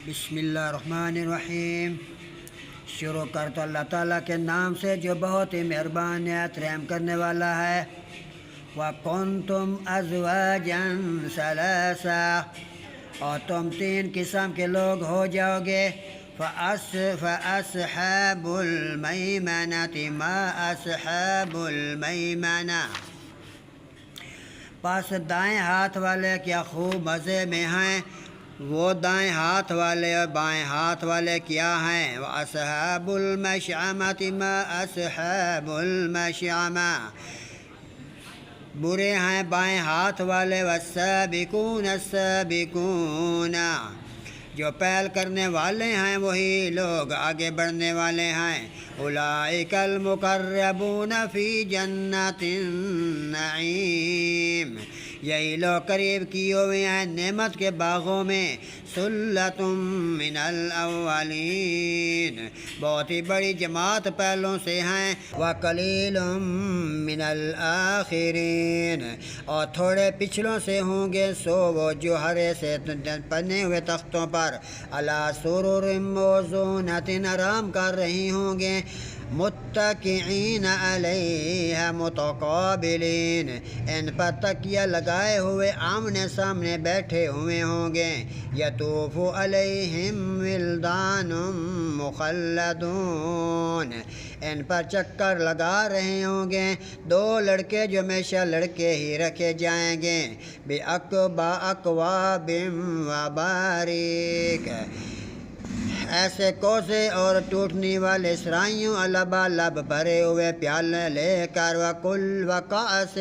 بسم اللہ الرحمن الرحیم۔ شروع کرتا اللہ تعالیٰ کے نام سے جو بہت ہی مہربان نہایت رحم کرنے والا ہے۔ وَكُنْتُمْ أَزْوَاجًا ثَلَاثًا، اور تم تین قسم کے لوگ ہو جاؤ گے۔ فَأَصْحَابُ الْمَيْمَنَةِ مَا أَصْحَابُ الْمَيْمَنَةِ، پس دائیں ہاتھ والے کیا خوب مزے میں ہیں، وہ دائیں ہاتھ والے اور بائیں ہاتھ والے کیا ہیں۔ وَأَصْحَابُ الْمَشْأَمَةِ مَا أَصْحَابُ الْمَشْأَمَةِ، برے ہیں بائیں ہاتھ والے۔ وَالسَّابِقُونَ السَّابِقُونَ، جو پہل کرنے والے ہیں وہی لوگ آگے بڑھنے والے ہیں۔ اولئک المقربون فی جنات النعیم، یہی لوگ قریب کیے ہوئے ہیں نعمت کے باغوں میں۔ ثلۃ من الاولین، بہت ہی بڑی جماعت پہلوں سے ہیں۔ وقلیل من الاخرین، اور تھوڑے پچھلوں سے ہوں گے سو وہ جو ہرے سے بنے ہوئے تختوں پر علی سرر موضونۃ آرام کر رہی ہوں گے۔ متکئین علیہا متقابلین، ان پر تکیہ لگائے ہوئے آمنے سامنے بیٹھے ہوئے ہوں گے۔ یطوف علیہم ولدان مخلدون، ان پر چکر لگا رہے ہوں گے دو لڑکے جو ہمیشہ لڑکے ہی رکھے جائیں گے۔ بأکواب واباریک، ایسے کوزے اور ٹوٹنے والے سرائیوں لبالب بھرے ہوئے پیالے لے کر۔ وکأس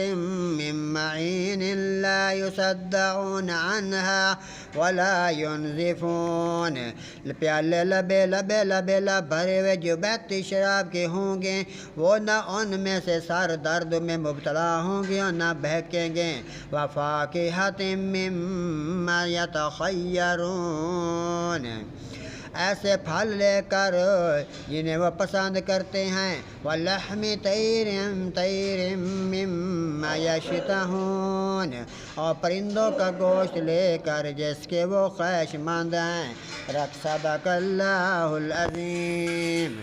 من معین لا یصدعون عنہا ولا ینزفون، پیالے لبے بھرے ہوئے جو بہتی شراب کے ہوں گے، وہ نہ ان میں سے سر درد میں مبتلا ہوں گے اور نہ بہکیں گے۔ وفاکہۃ مما یتخیرون، ایسے پھل لے کر جنہیں وہ پسند کرتے ہیں۔ وَلَحْمِ طَيْرٍ مِّمَّا يَشْتَهُونَ، اور پرندوں کا گوشت لے کر جس کے وہ خواہش مند ہیں۔ صدق اللہ العظیم۔